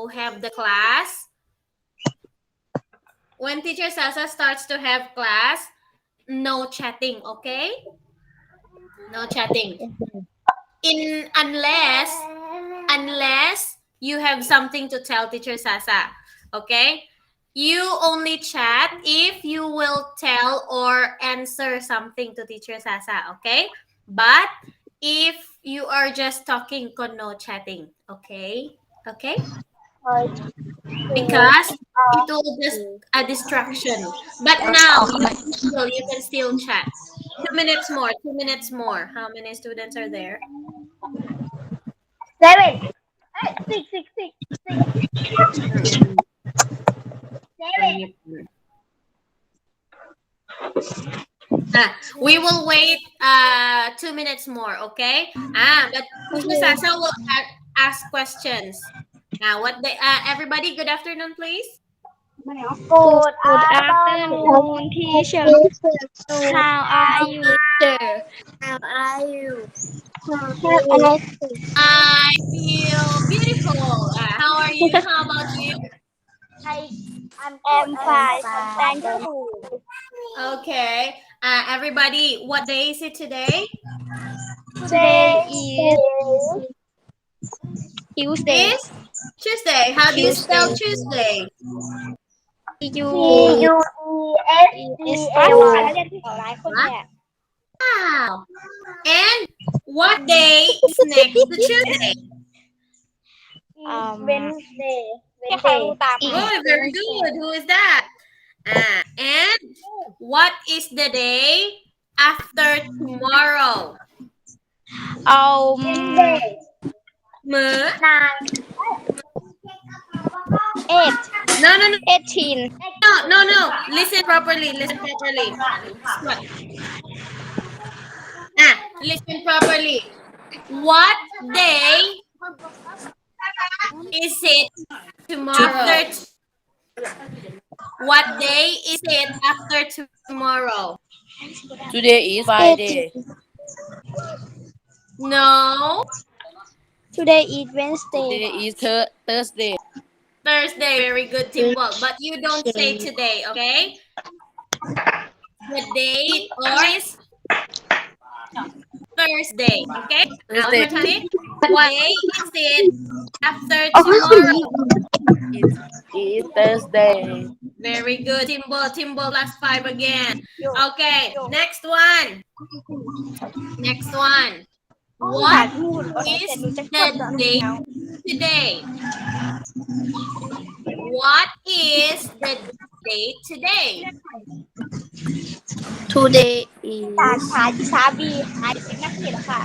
have the class, when teacher Sasa starts to have class, no chatting, okay? No chatting. Unless you have something to tell teacher Sasa, okay? You only chat if you will tell or answer something to teacher Sasa, okay? But if you are just talking, no chatting, okay? Okay? Because it will just a distraction. But now you can still chat. 2 minutes more. 2 minutes more. How many students are there? 7. 6, 6, 6, 6. 7. We will wait 2 minutes more, okay? But Teacher Sasa will ask questions. Now, everybody, good afternoon, please. Good afternoon, teacher. How are you? How are you? I feel beautiful. How are you? How about you? I'm I'm fine. fine. Thank you. Okay. Everybody, what day is it today? Today Today is Tuesday. Is Tuesday. How do you spell Tuesday? Tuesday ว่า Wow. And what day is next to Tuesday? Wednesday 哦 very good. Who is that? And what is the day after tomorrow? M- 8, No, no, no, 18. no. Listen properly. Listen properly. Listen properly. What day is it tomorrow? What day is it after tomorrow? Today is Friday. No. Today is Wednesday. Today is Thursday. Thursday. Very good, Timbal. But you don't say today, okay? The date is Thursday, okay? Now, Thursday. what day is it after tomorrow? It is Thursday. Very good, Timbal. Timbal +5 again. Okay, next one. Next one. What is the date today? What is the date today? Today is สาบีหายเป็นนักเรียนค่ะ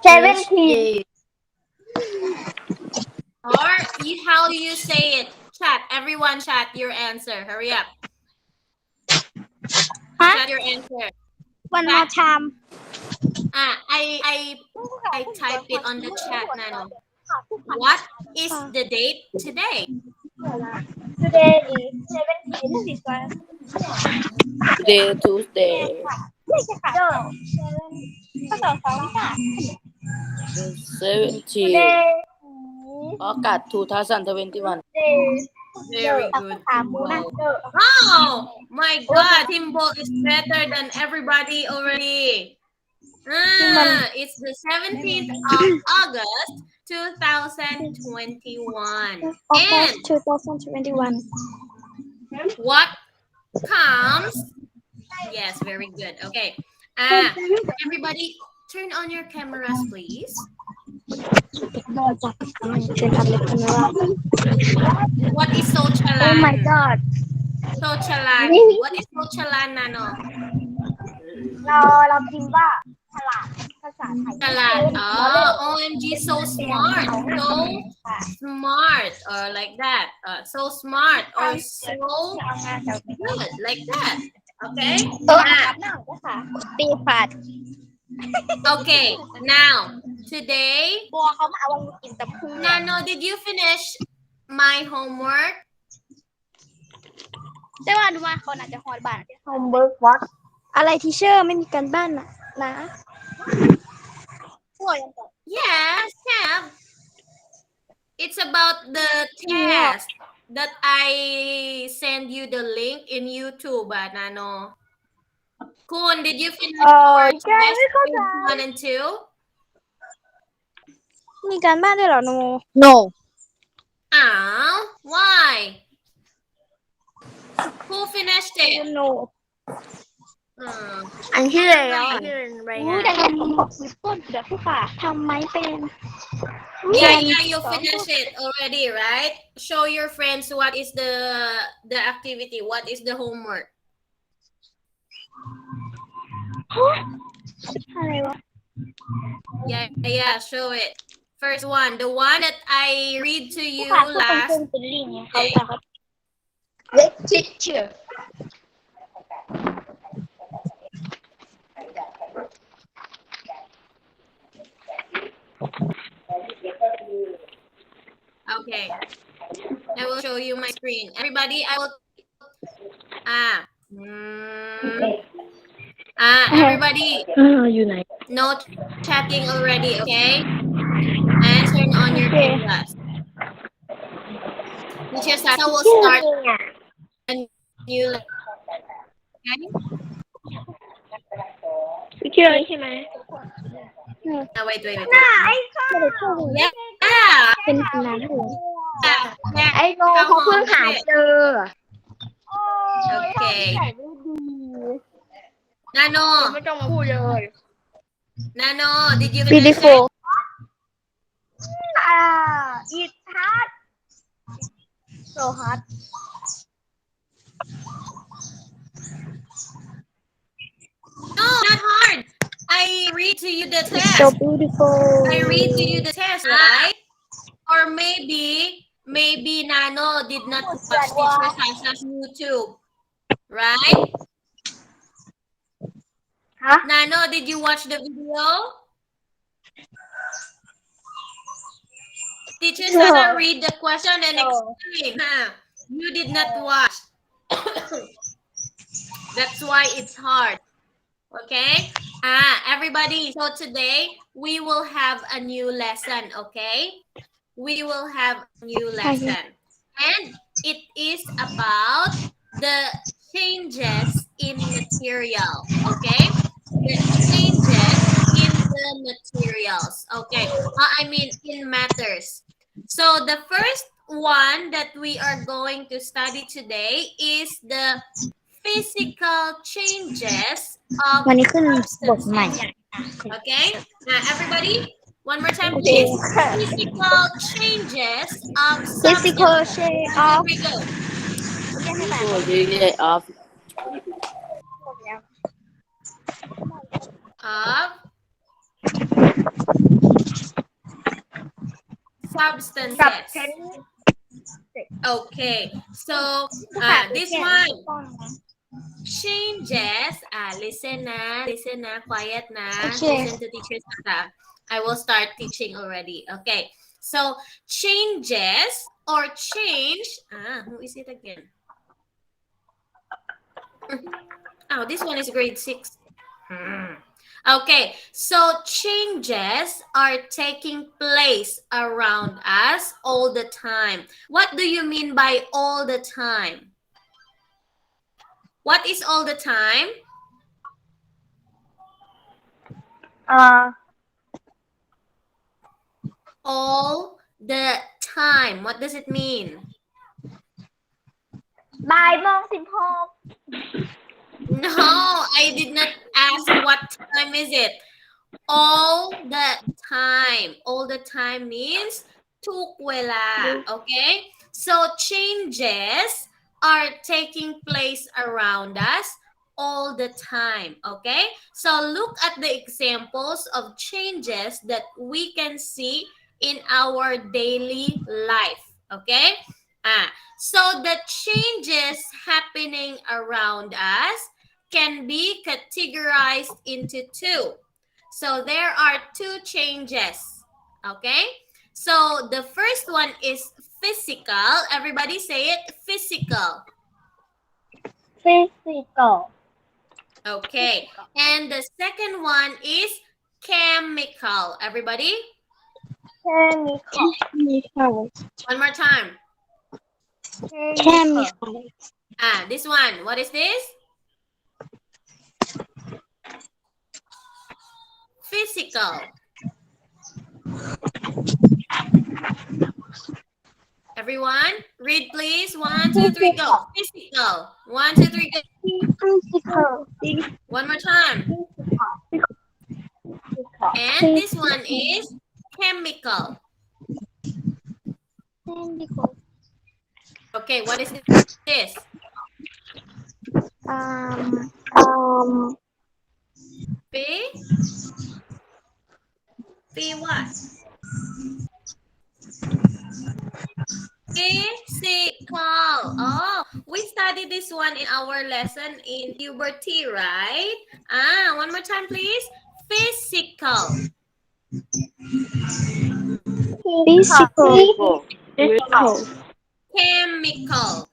Thursday. Or how do you say it? Chat. Everyone chat your answer. Hurry up. Chat your answer. One more time. I type it on the chat, Nano. What is the date today? Today is 17. Today Tuesday. 17 August 2021. Very good, Timbo. Oh my God, Timbo is better than everybody already. It's the 17th of August 2021. And 2021. what comes? Yes, very good. Okay. Everybody, turn on your cameras, please. What is Sochalan? Oh my God. Sochalan. What is Sochalan, Nano? เราพิมพ์ว่าฉลาดภาษาไทย Chalat. Oh, OMG, so smart. So smart. Or like that. So smart. Or so good. Like that. Okay? Okay. Now, today, Nano, did you finish my homework? แต่ว่าดูว่าเขาน่าจะฮอดบ้าน homework what อะไรทีเชอร์ไม่มีการบ้านนะ Yes, have. It's about the test that I send you the link in YouTube, Nano. Kun, did you finish your แก้ไม่ test เข้าใจ page 1 and 2? มีการบ้านด้วยเหรอโน No. Oh, why? Who finished it? โน อันที่แล้วที่เป็นรายงาน แต่เราบอกสิต้นเดี๋ยวผู้ฝ่าทำไมเป็น Yeah, you finished it already, right? Show your friends what is the activity, what is the homework. อะไรวะ Yeah, show it. First one, the one that I read to ผู้ you ฝ่าก็เป็น last เพื่อนเป็นลิงไงเขา day. จะครับ Let teacher Okay. I will show you my screen. Everybody, I will everybody, อยู่ไหน no chatting already, okay? And turn on your cameras. Teacher Sasa will start a new lesson. Okay? พี่เชื่อใช่ไหม Wait. ไอ้ข้า Yeah. เป็นคนนั้นเหรอ Yeah. ไอ้โนเขาเพิ่งหาเจอ โอเค ใส่ไม่ดี Nano, ไม่ต้องมาพูดเลย Nano, did you finish beautiful it? It's hard so hard No, not hard. I read to you the so test. beautiful I read to you the test, right? Or maybe Nano did not watch Teacher Sasa's YouTube, right? Huh? Nano, did you watch the video? Teacher Sasa read the question and explain. You did not watch. That's why it's hard. Okay? Everybody, so today we will have a new lesson, okay? We will have a new lesson. And it is about the changes in material, okay? The changes in the materials, okay? I mean in matters. So the first one that we are going to study today is the physical changes of วันนี้ขึ้นบทใหม่ substances. Okay? Now, everybody, one more time, please. Physical changes of physical substances. change Here of we go. โอ้ยเยอะออฟ Of substances. Okay, so this one changes. Listen na, quiet na. Okay. Listen to teacher Sasa. I will start teaching already. Okay, so changes or change. Who is it again? Oh, this one is grade 6. Okay, so changes are taking place around us all the time. What do you mean by all the time? What is all the time? All the time. What does it mean? บ่ายโมง16 No, I did not ask what time is it. All the time. All the time means ทุกเวลา okay? So changes are taking place around us all the time, okay? So look at the examples of changes that we can see in our daily life, okay? So the changes happening around us can be categorized into two. So there are two changes, okay? So the first one is physical. Everybody say it, physical. physical Okay. And the second one is chemical. Everybody? chemical, One more time. chemical, This one. What is this? Physical. Everyone, read please. 1, 2, 3, go. Physical. 1, 2, 3, go. physical, One more time. And this one is chemical. chemical, Okay, what is this? um, P? P what? Physical. Oh, we studied this one in our lesson in puberty, right? One more time, please. Physical. physical, Physical. Chemical.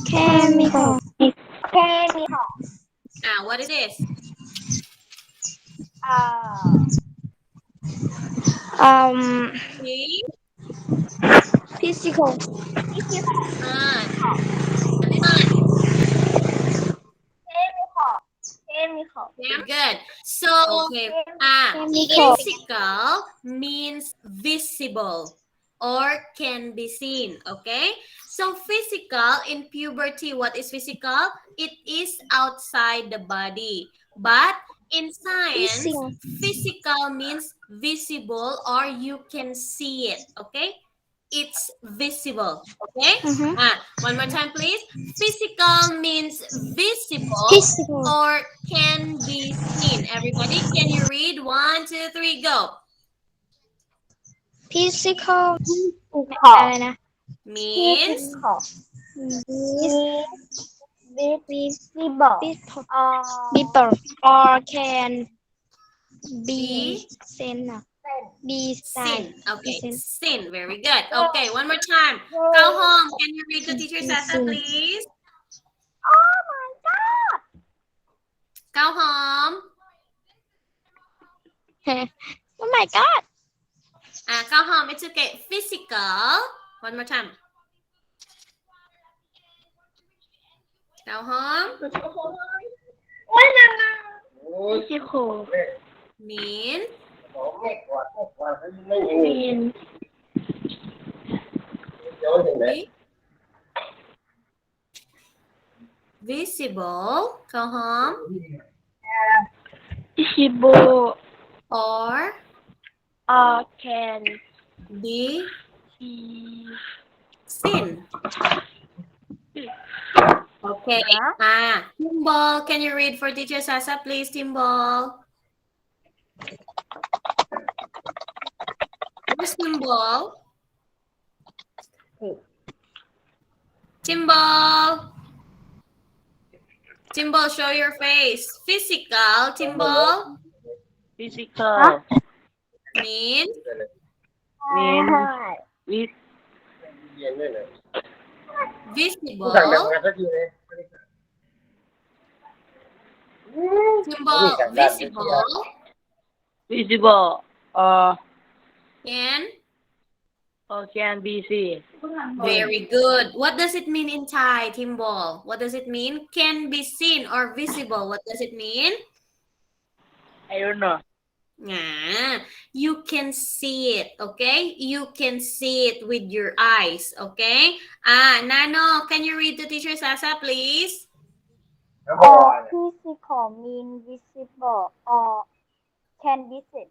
chemical, chemical, What is this? P? physical, This one. chemical, Very good. So, okay. chemical, Physical means visible or can be seen. Okay. So, physical in puberty, what is physical? It is outside the body. But in science, physical means visible or you can see it. Okay. It's visible. Okay. One more time, please. Physical means visible physical, or can be seen. Everybody, can you read? 1, 2, 3, go. physical, Means visible, people or can be be seen, be seen. Okay, seen, seen. Very good. Okay, one more time. Go home. Can you read to teacher Sasa, please? Oh my god! Go home. Oh my god! Go home. It's okay. Physical. One more time. Go home. Physical Means means visible. Go home. visible Or or can be be seen. Okay. Timbal, can you read for teacher Sasa, please, Timbal? Where's Timbal? Timbal. Timbal, show your face. Physical, Timbal. Physical. Means visible. Timbal, visible. Visible. And Or can be seen. very good. What does it mean in Thai, Timbal? What does it mean? Can be seen or visible. What does it mean? I don't know. You can see it, okay? You can see it with your eyes, okay? Nano, can you read to teacher Sasa, please? Physical mean visible or can be seen.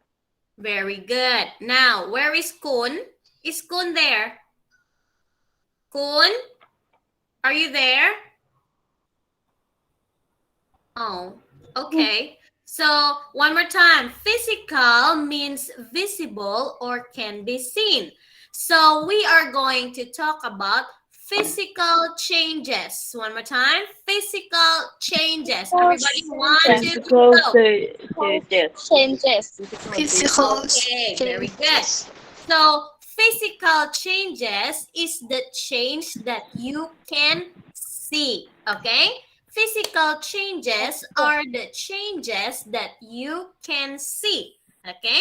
Very good. Now, where is Kun? Is Kun there? Kun? Are you there? Oh, okay. So, one more time. Physical means visible or can be seen. So, we are going to talk about physical changes. One more time. Physical changes. Everybody, 1, 2, 3, Physical go. changes. physical Okay, very good. So, physical changes is the change that you can see. Okay? Physical changes are the changes that you can see. Okay?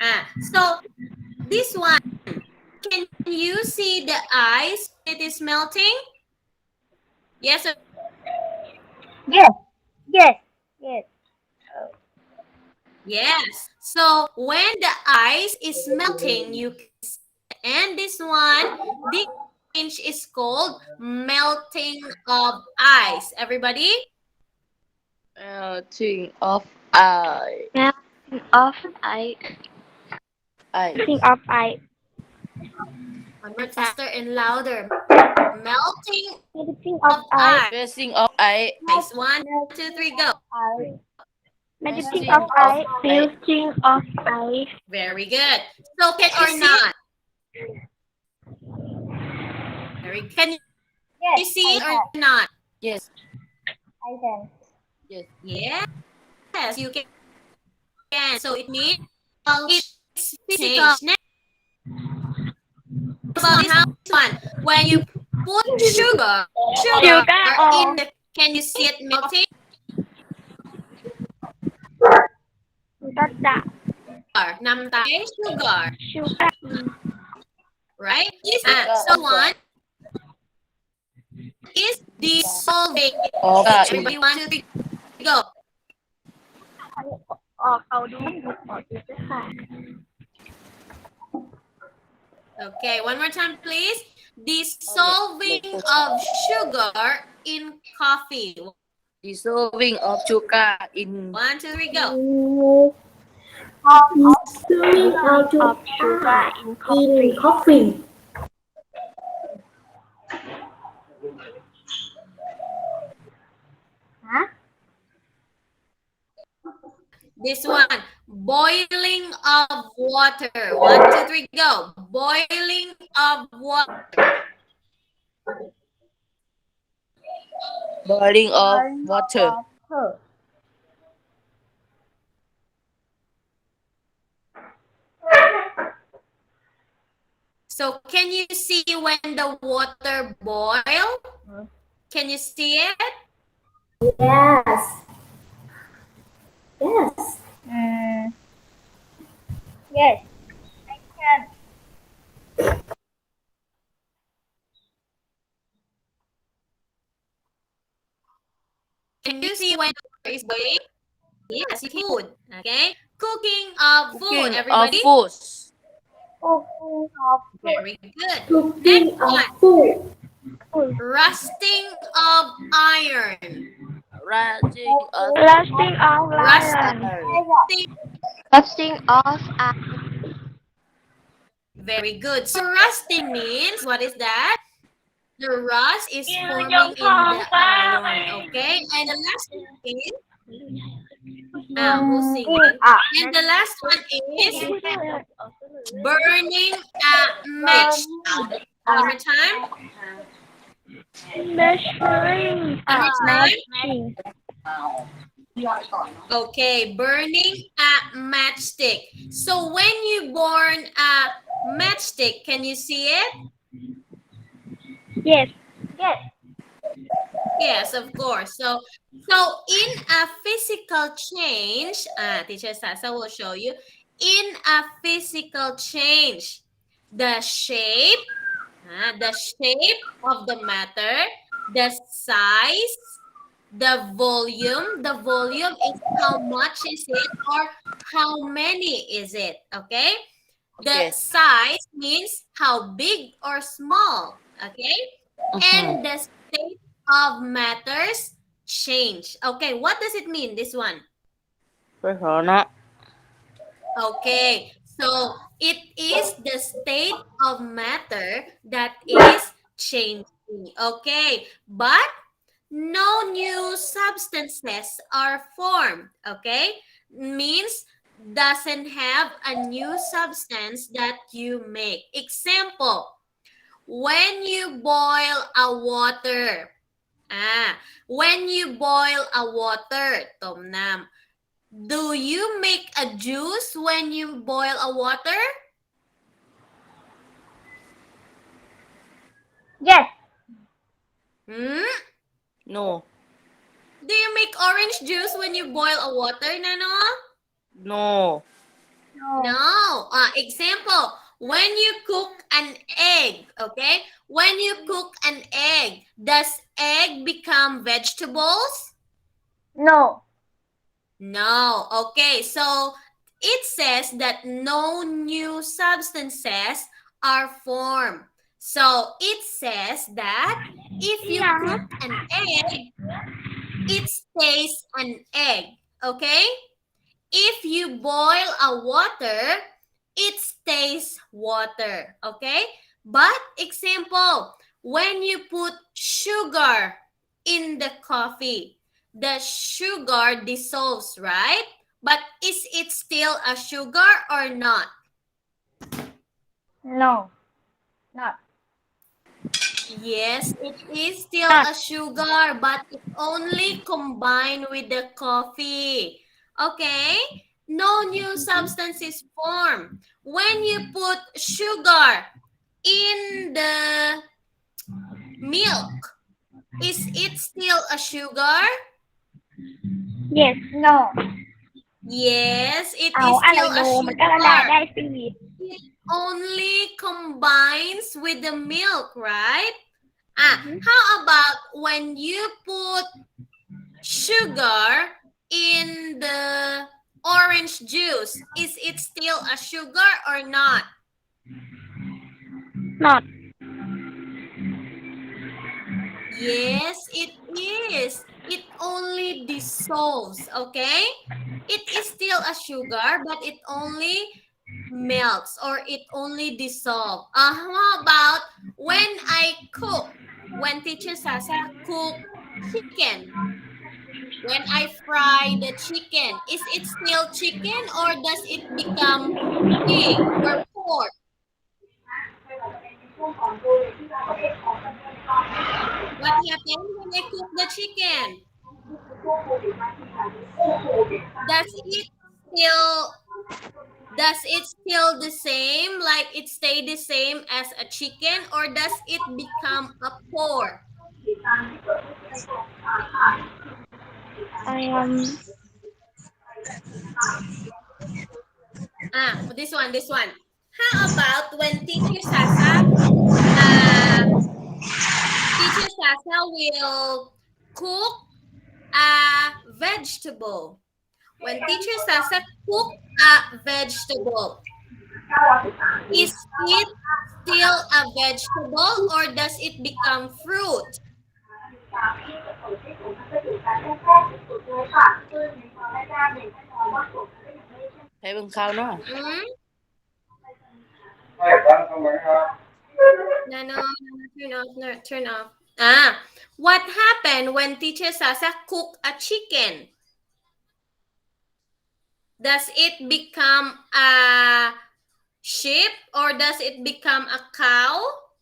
So this one, can you see the ice? It is melting. Yes or Yes. Yes. Yes. yes. So when the ice is melting, you can see it. And this one, this change is called melting of ice. Everybody? Melting of ice. Melting of ice. Ice. Melting of ice. One more faster and louder. Melting Melting of of ice. ice. Melting of ice. One, two, three, go. I Melting Melting of of ice. ice. Melting of ice. Very good. So can you Or see it? not? Can you yes. see I it or have. not? Yes. I can. Yes. Yes, you can. So it means it's physical. Next one, how one? When you put sugar Sugar in or the, can you see it melting? Sugar. Sugar, Sugar. right? Sugar So one is dissolving. of Everybody, one, two, three, go. ออกเอาดูออกดูด้วยค่ะ Okay, one more time, please. Dissolving of sugar in coffee. dissolving of sugar in 1, 2, 3, go. Dissolving of sugar in coffee. Huh? This one, boiling of water. 1, 2, 3, go. Boiling of water. boiling of water. Water. So can you see when the water boil? Can you see it? Yes. Yes. Yes. I can. Can you see when the water is boiling? Yes, you can. Food. Okay. Cooking of food. Cooking of Everybody. food. Cooking of Very good. Cooking Next one. food. Rusting of iron. Rising of Lasting of Rusting. iron. Lasting of iron. Very good. So rusting means, what is that? The rust is forming in the iron. Okay. And the last one is who's singing? And the last one is burning a match. One more time. Measuring. One more time. Okay, burning a matchstick. So when you burn a matchstick, can you see it? Yes. Yes. Yes, of course. So in a physical change, teacher Sasa will show you. In a physical change, the shape of the matter, the size, the volume. The volume is how much is it or how many is it, okay? The Yes. size means how big or small, okay? And the state of matters change. Okay, what does it mean, this one? Persona. Okay, so it is the state of matter that is changing. Okay, but no new substances are formed. Okay, means doesn't have a new substance that you make. Example, when you boil a water, when you boil a water, tom nam, do you make a juice when you boil a water? Yes. Hmm? No. Do you make orange juice when you boil a water, Nano? No. No. Example, when you cook an egg, okay? When you cook an egg, does egg become vegetables? No. No. Okay, so it says that no new substances are formed. So it says that if you cook an egg, it stays an egg, okay? If you boil a water, it stays water, okay? But example, when you put sugar in the coffee, the sugar dissolves, right? But is it still a sugar or not? No. Not. Yes, it is still a sugar, but it only combined with the coffee. Okay? No new substance is formed. When you put sugar in the milk, is it still a sugar? Yes. No. Yes, it เอา is อะไร still โน a มันก็ละลาย sugar. ได้สิ It only combines with the milk, right? How about when you put sugar in the orange juice? Is it still a sugar or not? not Yes, it is. It only dissolves, okay? It is still a sugar, but it only melts or it only dissolves. How about when I cook? When teacher Sasa cook chicken, when I fry the chicken, is it still chicken or does it become pig or pork? What happens when I cook the chicken? Does it still does it still the same, like it stay the same as a chicken, or does it become a pork? This one. How about when teacher Sasa will cook a vegetable. When teacher Sasa cook a vegetable, is it still a vegetable or does it become fruit? ให้เบิ่งข่าวเนาะ Hmm? No, turn off, no, turn off. What happened when teacher Sasa cook a chicken? Does it become a sheep or does it become a cow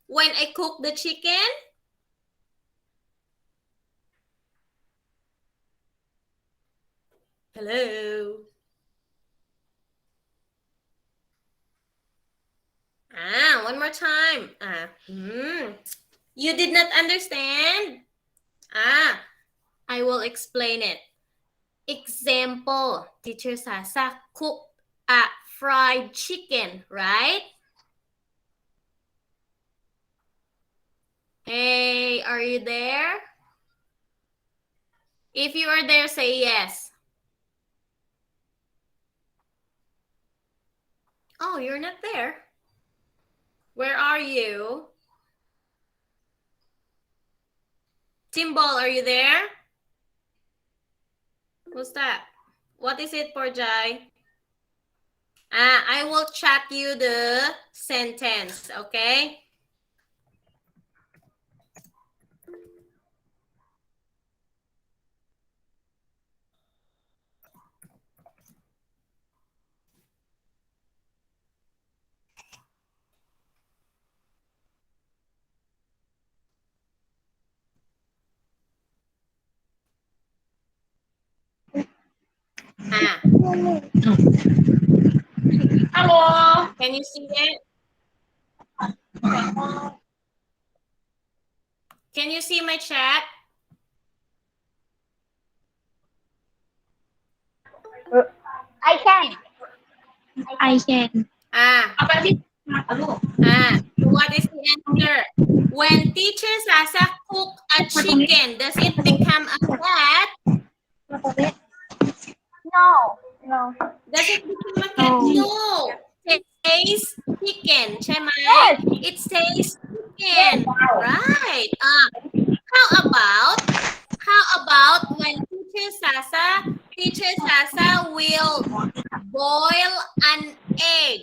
when I cook the chicken? Hello. One more time. You did not understand? I will explain it. Example, teacher Sasa cooked a fried chicken, right? Hey, are you there? If you are there, say yes. Oh, you're not there. Where are you? Timbal, are you there? Who's that? What is it, Porjai? I will chat you the sentence, okay? Hello. Can you see it? Can you see my chat? I can. I can. Ah, so what is the answer? When teacher Sasa cook a chicken, does it become a cat? No. No. Does it become a cat? No. It says chicken, ใช่ไหม? Yes. It says Yes. chicken. Right. How about when teacher Sasa will boil an egg.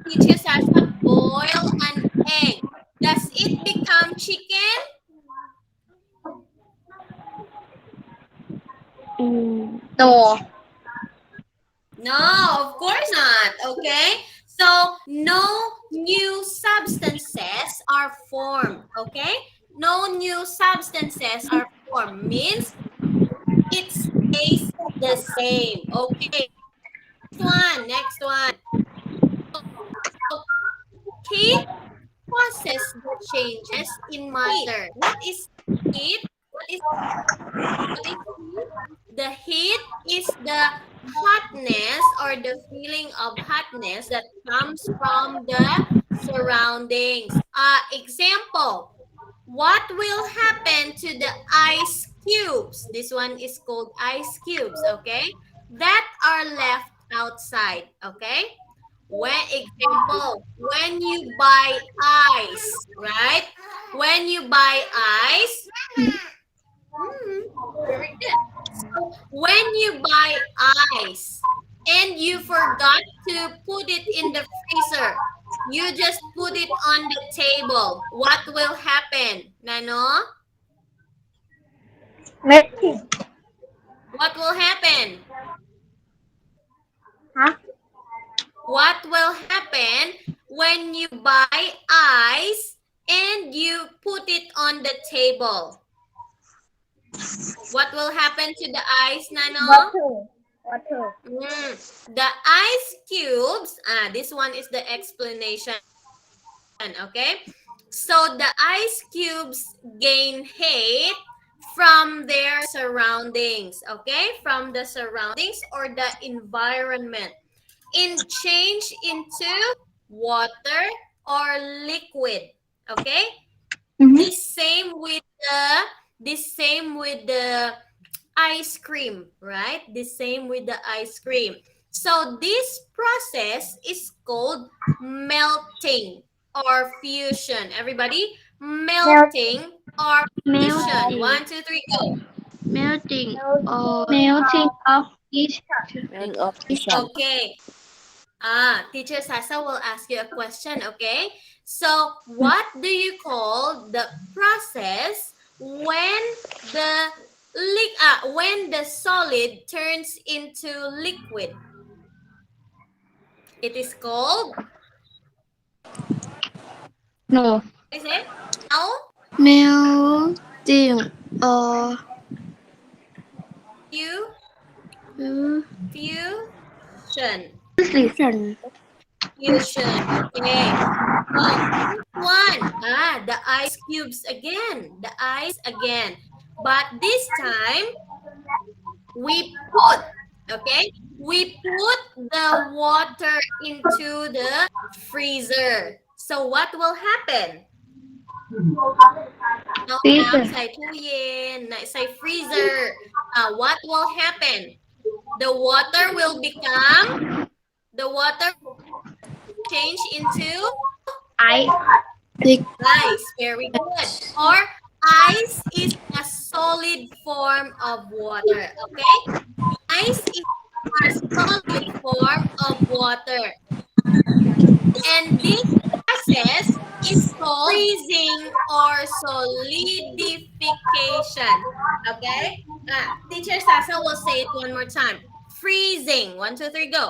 Teacher Sasa boil an egg. Does it become chicken? No. No, of course not. Okay. So no new substances are formed. Okay. No new substances are formed means it stays the same. Okay. Next one. Heat causes the changes in matter. What is heat? What is heat? The heat is the hotness or the feeling of hotness that comes from the surroundings. Example, what will happen to the ice cubes? This one is called ice cubes, okay? That are left outside, okay? When you buy ice, right? When you buy ice, very good. So when you buy ice and you forgot to put it in the freezer, you just put it on the table. What will happen, Nano? Melting. What will happen? Huh? What will happen when you buy ice and you put it on the table? What will happen to the ice, Nano? Water. The ice cubes, this one is the explanation, okay? So the ice cubes gain heat from their surroundings, okay? From the surroundings or the environment and change into water or liquid, okay? The same with the ice cream, right? The same with the ice cream. So this process is called melting or fusion. Everybody, melting or fusion. 1, 2, 3, go. Melting or melting of each. Melting of ocean. Okay. Teacher Sasa will ask you a question, okay? So, what do you call the process when when the solid turns into liquid? It is called, No. what is it? Now, Melting or fusion. fusion. Fusion, okay. Oh, this one. The ice cubes again. The ice again. But this time, we put, okay? We put the water into the freezer. So what will happen? น้ำ ใส่ตู้เย็น ใส่ freezer. What will happen? The water will change into ice. Very good. Or ice is a solid form of water. Okay? Ice is a solid form of water. And this process is called freezing or solidification. Okay? Teacher Sasa will say it one more time. Freezing. 1, 2, 3, go.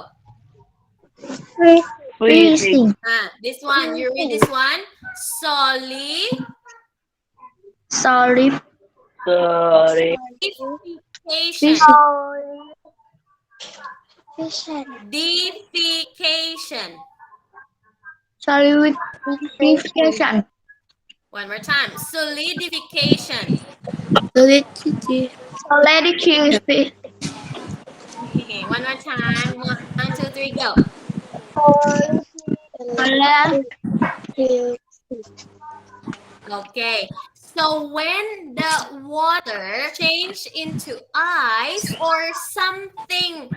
Freezing. This one. You read this one. Solidification. Solidification. Solidification. One more time. Solidification. Solidification. Okay, one more time. 1, 2, 3, go. Color. Okay. So when the water change into ice or something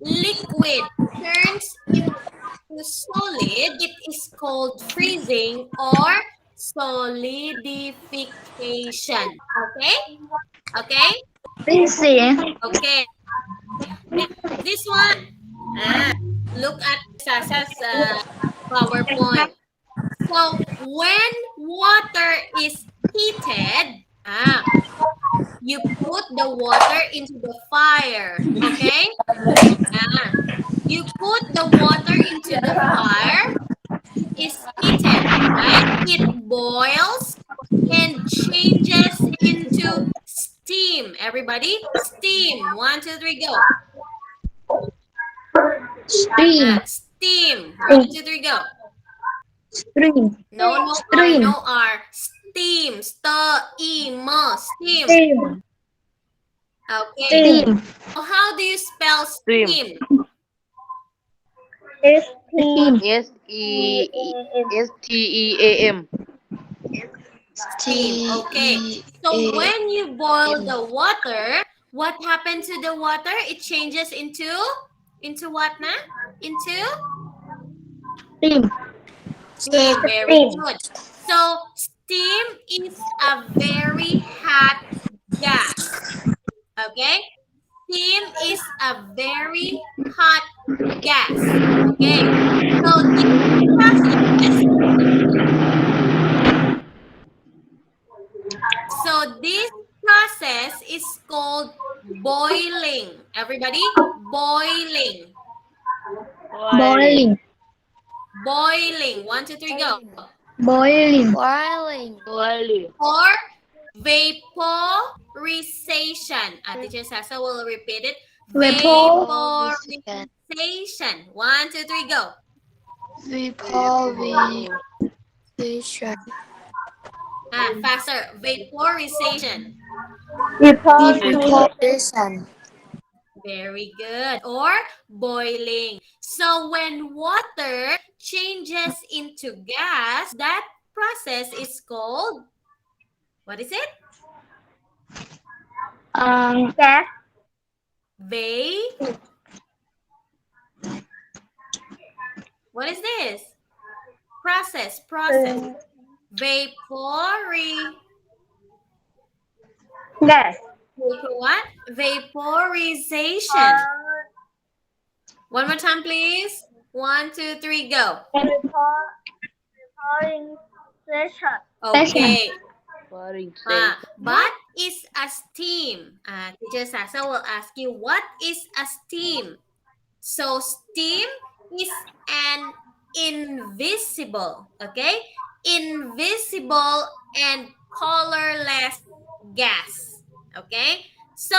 liquid turns into solid, it is called freezing or solidification. Okay? Okay? Freezing. Okay. This one, look at Sasa's PowerPoint. So when water is heated, you put the water into the fire. Okay? Ah, you put the water into the fire. Is heated, right? It boils and changes into steam. Everybody, steam. One, two, three, go. Stream. Steam. One, two, three, go. Stream. No, no R, Stream. no R. Steam. Steam. Steam. Stream. Okay. Stream. So how do you spell Stream. steam? Steam. Steam. Steam. Okay. So when you boil the water, what happened to the water? It changes into what na? Into Steam. steam. Very good. So steam is a very hot gas. Okay? Steam is a very hot gas. Okay. So this process is called boiling. Everybody, boiling. Boiling. Boiling. One, two, three, go. Boiling. Or vaporization. Teacher Sasa will repeat it. Vaporization. One, two, three, go. Faster. Vaporization. Very good. Or boiling. So when water changes into gas, that process is called, what is it? Gas. What is this? Process. Gas. What? Vaporization. One more time, please. One, two, three, go. Vaporization. Okay. Vaporization. What is a steam? Teacher Sasa will ask you, what is a steam? So steam is an invisible, okay? Invisible and colorless gas, okay? So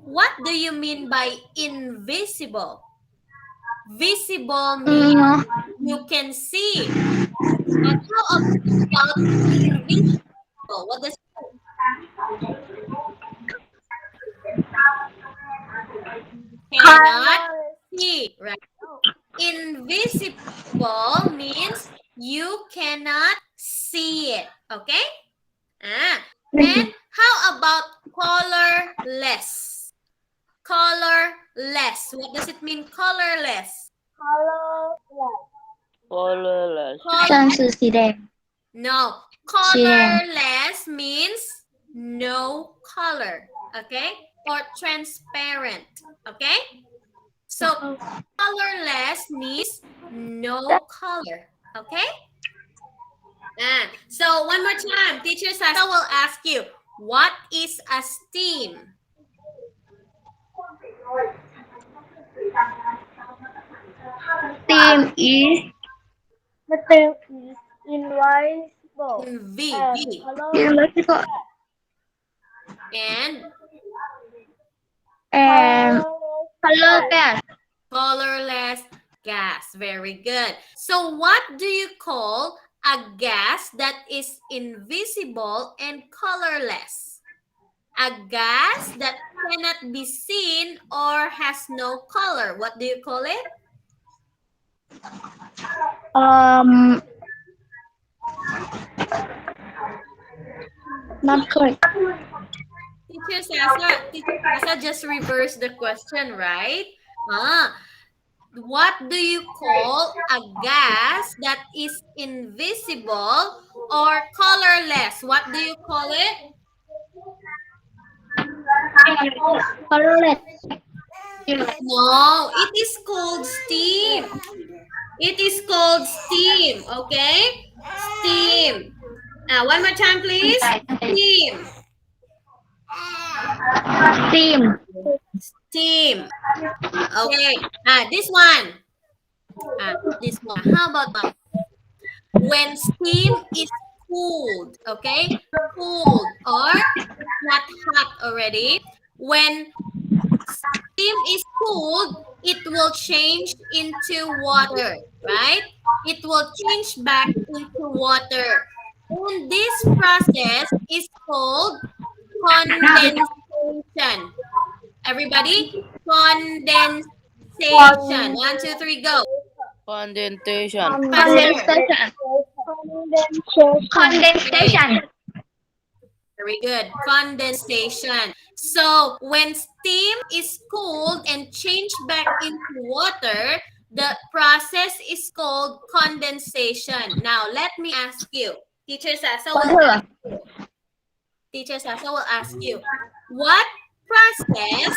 what do you mean by invisible? Visible means you can see. But how about invisible? What does it mean? Cannot see, right? Invisible means you cannot see it. Okay? And how about colorless? Colorless. What does it mean, colorless? Colorless. 像是สีแดง No. Colorless means no color. Okay? Or transparent. Okay? So colorless means no color. Okay? So one more time, teacher Sasa will ask you, what is a steam? Steam is The thing is invisible invisible and and color gas. colorless gas. Very good. So what do you call a gas that is invisible and colorless? A gas that cannot be seen or has no color. What do you call it? Um, not correct. Teacher Sasa just reversed the question, right? Ah, what do you call a gas that is invisible or colorless? What do you call it? Correct. No, it is called steam. It is called steam, okay? Steam. One more time, please. Steam. Steam. Steam. Okay. This one. This one. How about one? When steam is cooled, okay? Cooled or it's not hot already. When steam is cooled, it will change into water, right? It will change back into water. And this process is called condensation. Everybody, condensation. Con- 1, 2, 3, go. Condensation. Faster. Condensation. Condensation. Okay. Condensation. Very good. Condensation. So when steam is cooled and changed back into water, the process is called condensation. Now let me ask you. Teacher Sasa will Water. ask you. Teacher Sasa will ask you. What process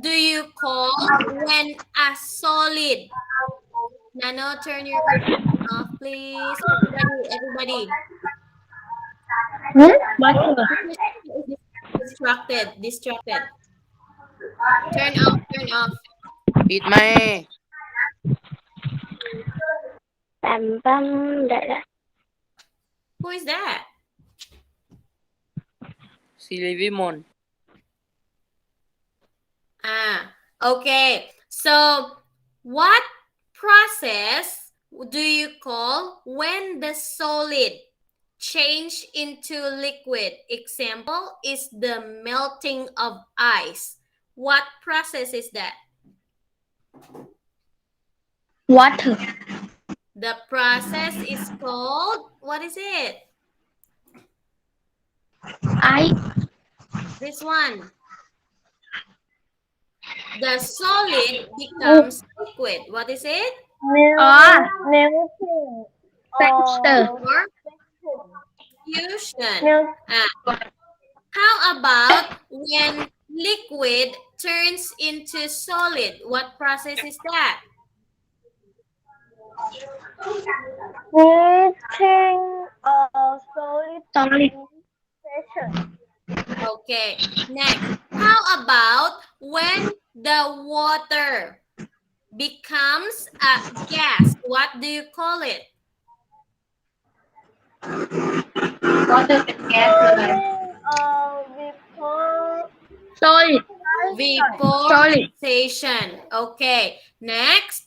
do you call when a solid? Nano, turn your phone off, please. Everybody. Water. Distracted. Turn off. Eat my Bam bam da da. Who is that? Silivimon. Okay. So, what process do you call when the solid change into liquid? Example is the melting of ice. What process is that? Water. The process is called, what is it? This one. The solid becomes liquid. What is it? Melting. Texture. Or fusion. Melt. How about when liquid turns into solid? What process is that? Heating. Solid. Solid. Station. Okay. Next. How about when the water becomes a gas? What do you call it? Water and gas. Before. Solid. Vaporization. Okay. Next.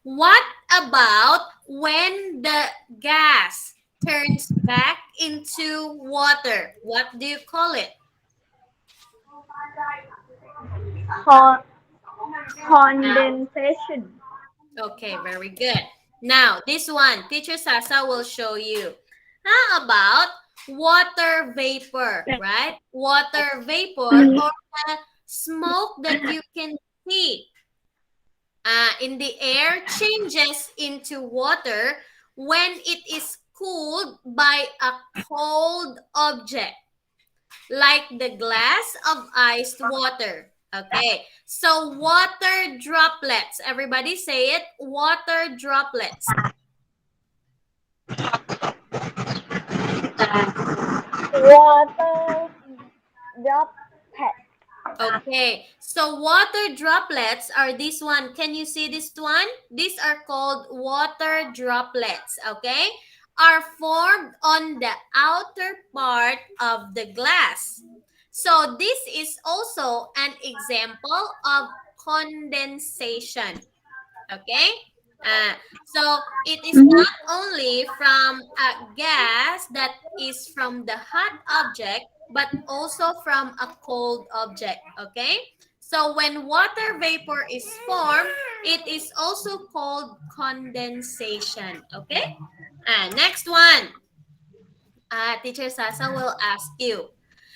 What about when the gas turns back into water? What do you call it? Condensation. Okay, very good. Now, this one, Teacher Sasa will show you. How about water vapor, right? Water vapor or the smoke that you can see in the air changes into water when it is cooled by a cold object, like the glass of iced water. Okay, so water droplets. Everybody say it. Water droplets. Water drop pet. Okay, so water droplets are this one. Can you see this one? These are called water droplets, okay? Are formed on the outer part of the glass. So this is also an example of condensation, okay? So it is not only from a gas that is from the hot object, but also from a cold object, okay? So when water vapor is formed, it is also called condensation. Okay? Next one. Teacher Sasa will ask you.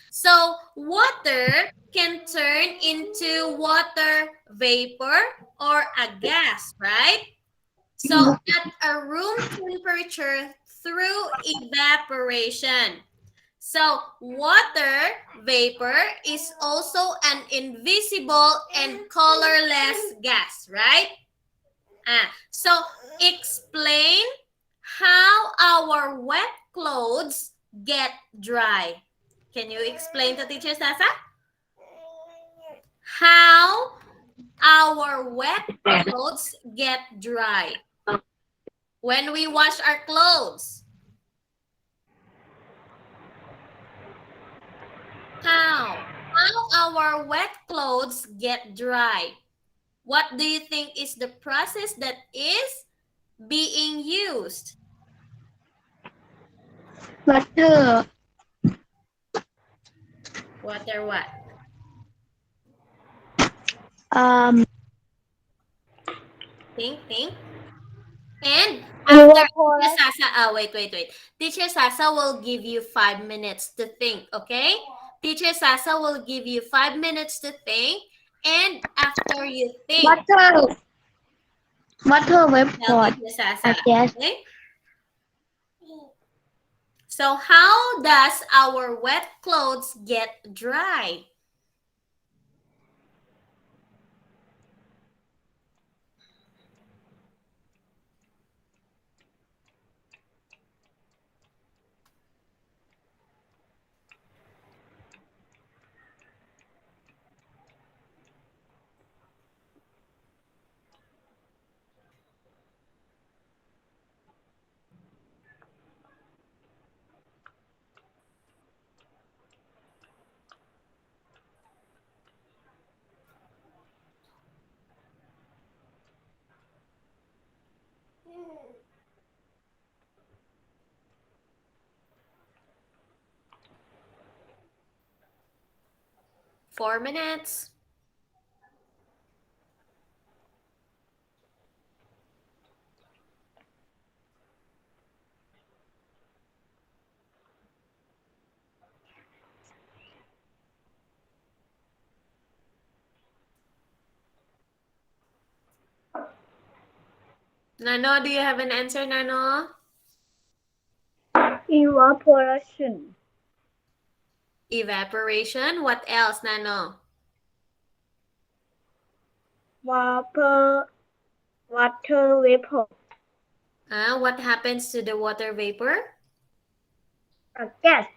So water can turn into water vapor or a gas, right? So at a room temperature through evaporation. So water vapor is also an invisible and colorless gas, right? So explain how our wet clothes get dry. Can you explain to teacher Sasa? How our wet clothes get dry when we wash our clothes. How our wet clothes get dry? What do you think is the process that is being used? Water. Water what? Um. Think. And after Teacher Sasa, wait. Teacher Sasa will give you 5 minutes to think, okay? Teacher Sasa will give you 5 minutes to think. And after you think, Water. Water tell vapor. Teacher Sasa, Yes. okay? So how does our wet clothes get dry? Four minutes. Nano, do you have an answer, Nano? Evaporation. Evaporation. What else, Nano? Water vapor. What happens to the water vapor? A gas.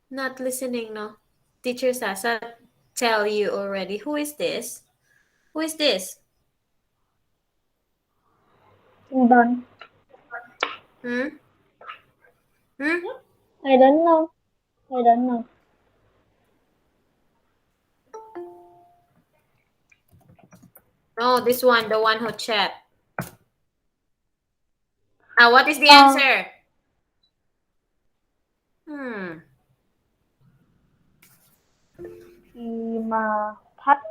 Not listening, no. Teacher Sasa tell you already. Who is this? Who is this? Done. Hmm? Hmm? I don't know. Oh, this one, the one who chat. What is the answer? Hmm. Pat.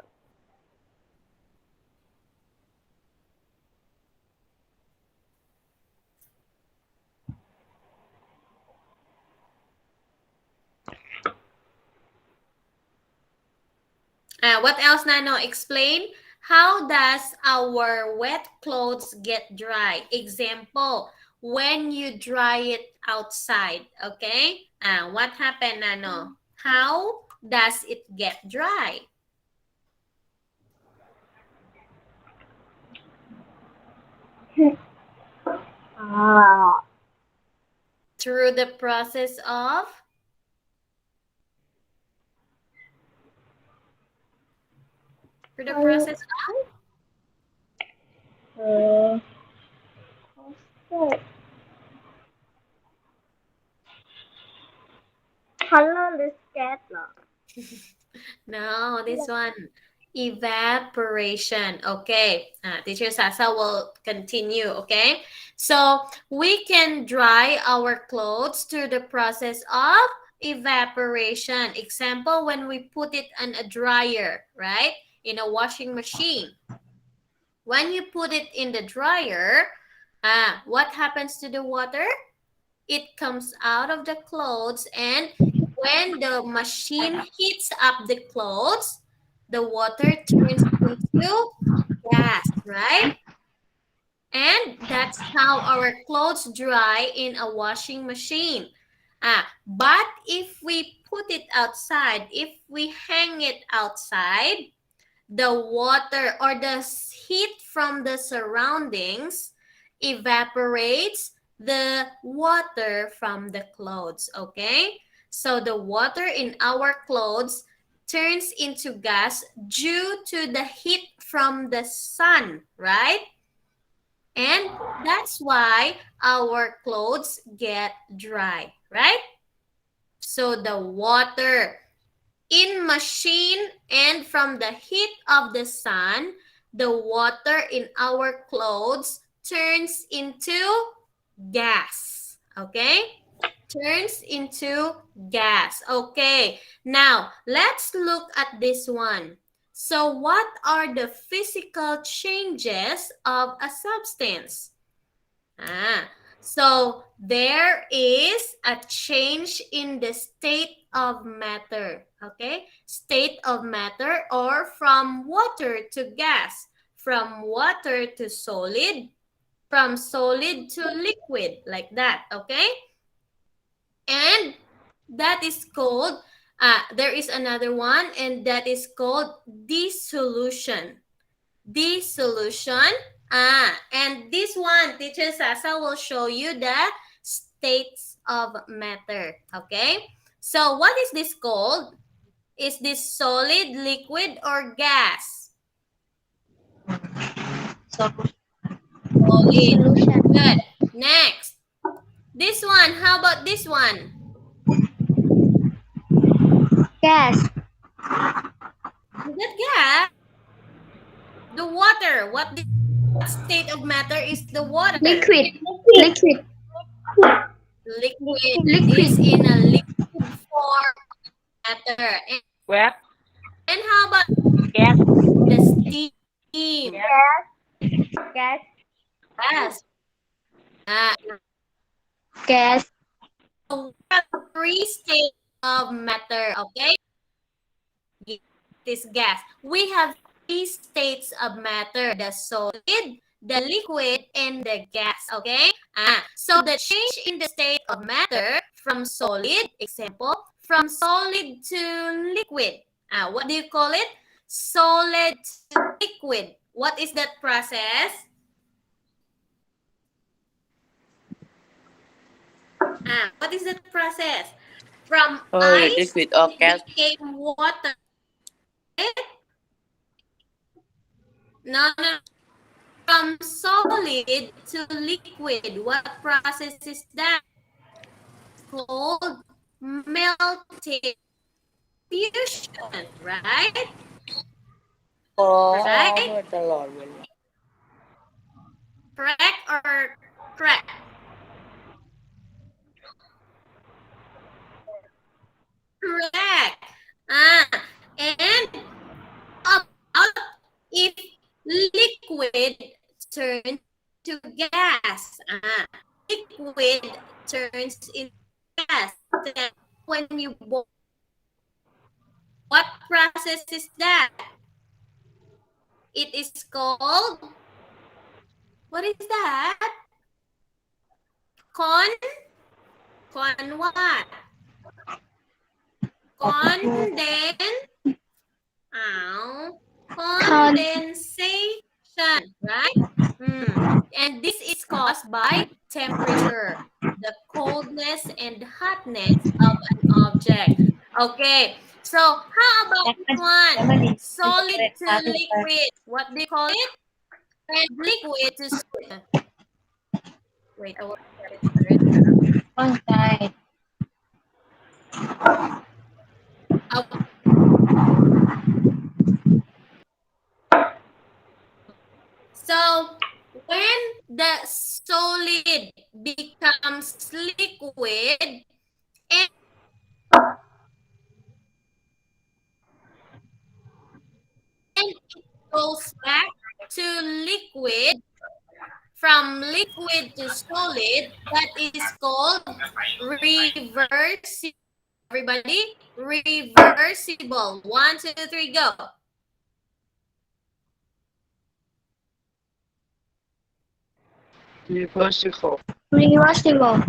What else, Nano? Explain. How does our wet clothes get dry? Example, when you dry it outside, okay? What happened, Nano? How does it get dry? Through the process of? Through the process of? Colorless gas. No, this one. Evaporation. Okay. Teacher Sasa will continue. Okay. So we can dry our clothes through the process of evaporation. Example, when we put it on a dryer, right? In a washing machine. When you put it in the dryer, what happens to the water? It comes out of the clothes, and when the machine heats up the clothes, the water turns into gas, right? And that's how our clothes dry in a washing machine. But if we put it outside, if we hang it outside, the water or the heat from the surroundings evaporates the water from the clothes, okay? So the water in our clothes turns into gas due to the heat from the sun, right? And that's why our clothes get dry, right? So the water in machine and from the heat of the sun, the water in our clothes turns into gas. Okay? Turns into gas. Okay. Now, let's look at this one. So, what are the physical changes of a substance? Ah, so there is a change in the state of matter, okay? State of matter, or from water to gas, from water to solid, from solid to liquid, like that, okay? And that is called, there is another one, and that is called dissolution. Dissolution. And this one, teacher Sasa will show you the states of matter. Okay? So what is this called? Is this solid, liquid, or gas? Solid. Dissolution. Good. Next. This one. How about this one? Gas. Is that gas? The water. What state of matter is the water? Liquid. Liquid. Liquid is Liquid. in a liquid form matter. What? And how about Gas. the steam? Gas. Yes. Uh, Gas. so we have three states of matter, okay? This gas. We have three states of matter, the solid, the liquid, and the gas, okay? So the change in the state of matter from solid, example, from solid to liquid. What do you call it? Solid to liquid. What is that process? What is that process? From Solid, ice liquid, or gas. became water. No. From solid to liquid. What process is that? It's called melting fusion, right? Right? ตลอดเวลา Correct or correct? Correct. And about if liquid turns to gas. Liquid turns into gas. Then when you boil, what process is that? It is called, what is that? Con what? Condensation, right? And this is caused by temperature, the coldness and hotness of an object. Okay, so how about this one? Solid to liquid. What do you call it? And liquid to solid. Wait, I will get it first. Okay. Okay. So when the solid becomes liquid and goes back to liquid, from liquid to solid, that is called reversible. Everybody, reversible. 1, 2, 3, go. Reversible. Reversible.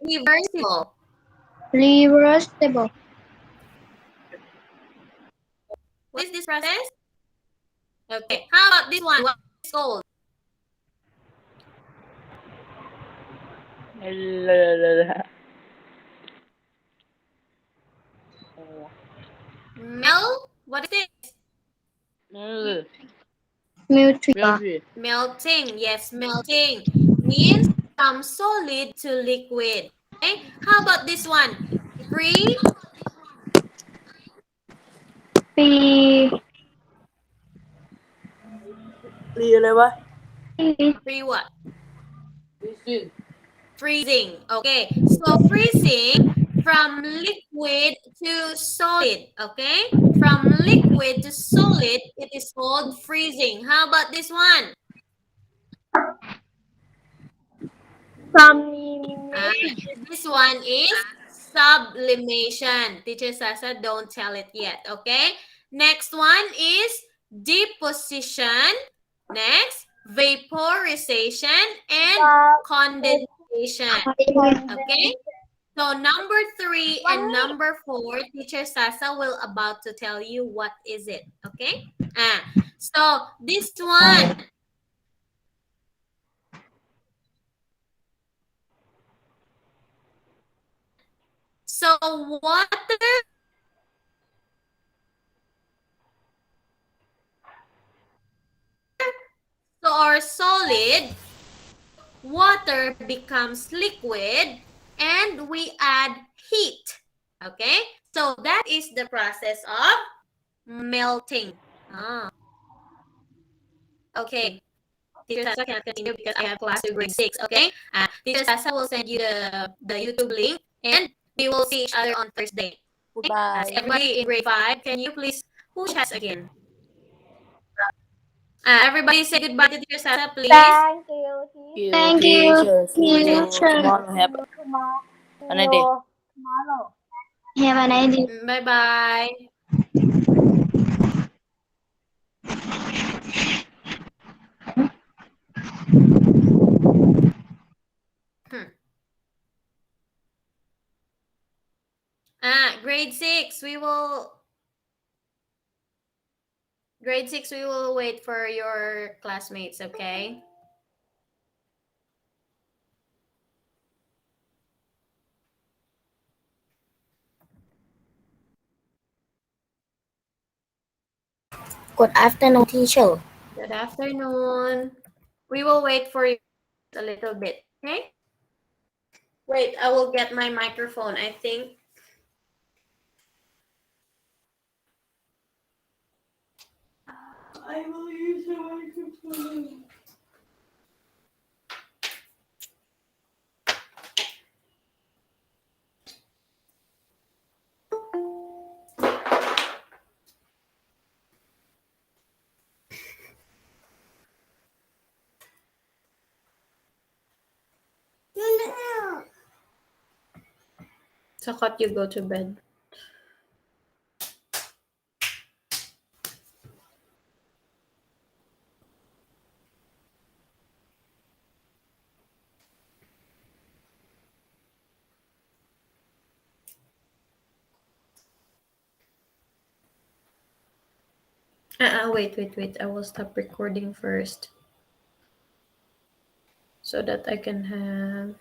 Reversible. Reversible. What is this process? Okay. How about this one? What is called? What is this? Melting. Melting. Yes, melting means from solid to liquid. Okay. How about this one? Free. Free. Free what? Freezing. Freezing. Okay. So freezing from liquid to solid. Okay. From liquid to solid, it is called freezing. How about this one? This one is sublimation. Teacher Sasa, don't tell it yet. Okay. Next one is deposition. Next, vaporization and condensation. Okay. So number 3 and number 4, Teacher Sasa will about to tell you what is it. Okay. So this one. So water or solid, water becomes liquid, and we add heat. Okay. So that is the process of melting. Okay. Teacher Sasa cannot continue because I have class to grade 6. Okay. Teacher Sasa will send you the YouTube link, and we will see each other on Thursday. Okay? Goodbye. Everybody in grade 5, can you please push us again? Everybody say goodbye to Teacher Sasa, please. Thank you. Thank you, Teacher. See you teacher. tomorrow. Have a day. Tomorrow. Have a nice day. Bye-bye. Grade 6, we will wait for your classmates, okay? Good afternoon, teacher. Good afternoon. We will wait for you a little bit, okay? Wait, I will get my microphone, I think. I will use the microphone. Sakat, you go to bed. Wait. I will stop recording first so that I can have